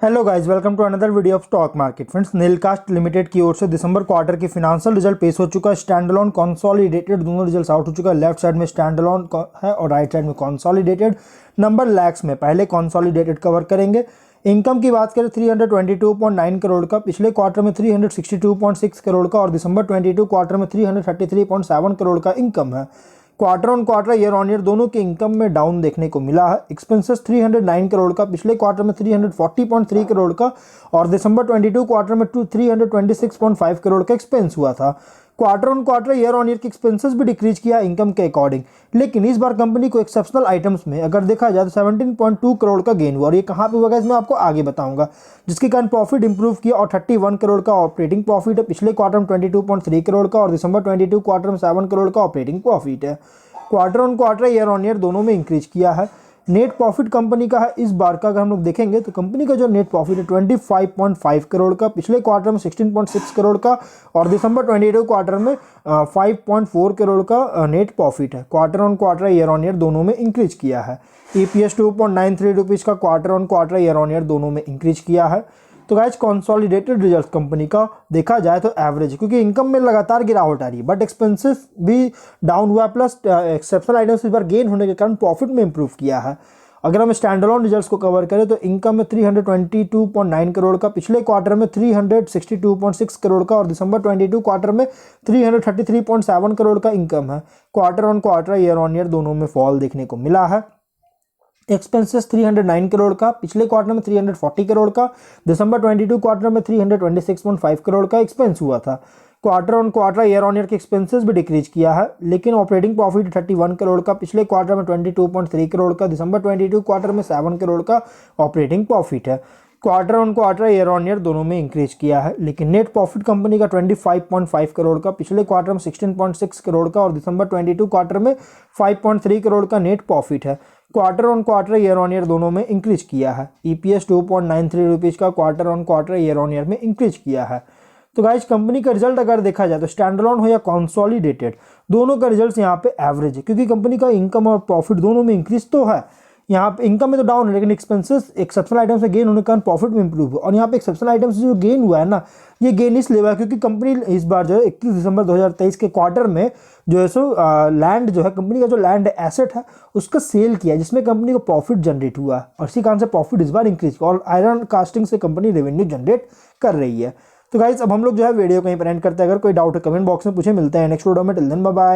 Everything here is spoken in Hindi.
Hello guys, welcome to another video of stock market. Friends, नीलकास्ट लिमिटेड की ओर से दिसंबर क्वार्टर की फिनेंशियल रिजल्ट पेश हो चुका है। स्टैंडअलोन कंसोलिडेटेड दोनों रिजल्ट्स आउट हो चुका है। लेफ्ट साइड में स्टैंडअलोन है और राइट साइड में कंसोलिडेटेड। नंबर लैक्स में पहले कंसोलिडेटेड कवर करेंगे। इनकम की बात करें 322.9 करोड़ का, पिछले क्वार्टर में 362.6 करोड़ का और दिसंबर 22 क्वार्टर में 333.7 करोड़ का इनकम है। Quarter on quarter year on year दोनों के इनकम में डाउन देखने को मिला है। एक्सपेंसेस 309 करोड़ का, पिछले क्वार्टर में 340.3 करोड़ का और दिसंबर 22 क्वार्टर में 326.5 करोड़ का एक्सपेंस हुआ था। Quarter on quarter year on year के एक्सपेंसेस भी डिक्रीज किया इनकम के अकॉर्डिंग, लेकिन इस बार कंपनी को एक्सेप्शनल आइटम्स में अगर देखा जाए तो 17.2 करोड़ का गेन हुआ और ये कहाँ पे हुआ मैं आपको आगे बताऊंगा, जिसके कारण प्रॉफिट इंप्रूव किया और 31 करोड़ का ऑपरेटिंग प्रॉफिट है। पिछले क्वार्टर में 22.3 करोड़ का और दिसंबर 22 क्वार्टर में 7 करोड़ का ऑपरेटिंग प्रॉफिट है। Quarter on quarter year on year दोनों में इंक्रीज किया है। नेट प्रॉफिट कंपनी का है इस बार का, अगर हम लोग देखेंगे तो कंपनी का जो नेट प्रॉफिट है 25.5 करोड़ का, पिछले क्वार्टर में 16.6 करोड़ का और दिसंबर 22 क्वार्टर में 5.4 करोड़ का नेट प्रॉफिट है। Quarter on quarter year on year दोनों में इंक्रीज किया है। EPS 2.93 रुपीज़ का quarter on quarter year on year दोनों में इंक्रीज किया है। तो गाइस, कंसोलिडेटेड रिजल्ट कंपनी का देखा जाए तो एवरेज, क्योंकि इनकम में लगातार गिरावट आ रही है बट एक्सपेंसेस भी डाउन हुआ, प्लस एक्सेप्शनल आइटम्स इस बार गेन होने के कारण प्रॉफिट में इंप्रूव किया है। अगर हम स्टैंडअलोन रिजल्ट्स को कवर करें तो इनकम में 322.9 करोड़ का, पिछले क्वार्टर में 362.6 करोड़ का और दिसंबर 22 क्वार्टर में 333.7 करोड़ का इनकम है। Quarter on quarter year on year दोनों में फॉल देखने को मिला है। एक्सपेंसेस 309 करोड़ का, पिछले क्वार्टर में 340 करोड़ का, दिसंबर 22 क्वार्टर में 326.5 करोड़ का एक्सपेंस हुआ था। Quarter on quarter year on year के एक्सपेंसेस भी डिक्रीज किया है, लेकिन ऑपरेटिंग प्रॉफिट 31 करोड़ का, पिछले क्वार्टर में 22.3 करोड़ का, दिसंबर 22 क्वार्टर में 7 करोड़ का ऑपरेटिंग प्रॉफिट है। Quarter on quarter year on year दोनों में इंक्रीज किया है, लेकिन नेट प्रॉफिट कंपनी का 25.5 करोड़ का, पिछले क्वार्टर में 16.6 करोड़ का और दिसंबर 22 क्वार्टर में 5.3 करोड़ का नेट प्रॉफिट है। Quarter on quarter year on year दोनों में इंक्रीज किया है। EPS 2.93 रुपीज़ का quarter on quarter year on year में इंक्रीज किया है। तो गाइस, कंपनी का रिजल्ट अगर देखा जाए तो स्टैंडअलोन हो या कंसोलिडेटेड दोनों का रिजल्ट यहाँ पे एवरेज है, क्योंकि कंपनी का इनकम और प्रॉफिट दोनों में इंक्रीज तो है। यहाँ पे इनकम में तो डाउन है, लेकिन एक्सपेंसेस एक्सेप्शनल आइटम से गेन होने के कारण प्रॉफिट में इंप्रूव हुआ और यहाँ पे एक्सेप्शनल आइटम से जो गेन हुआ है ना, ये गेन इसलिए हुआ है क्योंकि कंपनी इस बार जो है 31 दिसंबर 2023 के क्वार्टर में जो है सो लैंड जो है, कंपनी का जो लैंड एसेट है उसका सेल किया, जिसमें कंपनी को प्रॉफिट जनरेट हुआ और इसी कारण से प्रॉफिट इस बार इंक्रीज हुआ और आयरन कास्टिंग से कंपनी रेवेन्यू जनरेट कर रही है। तो गाइस, अब हम लोग जो है वीडियो कहीं पर एंड करते हैं। अगर कोई डाउट है कमेंट बॉक्स में पूछे। मिलते हैं नेक्स्ट वीडियो में। Till then bye bye.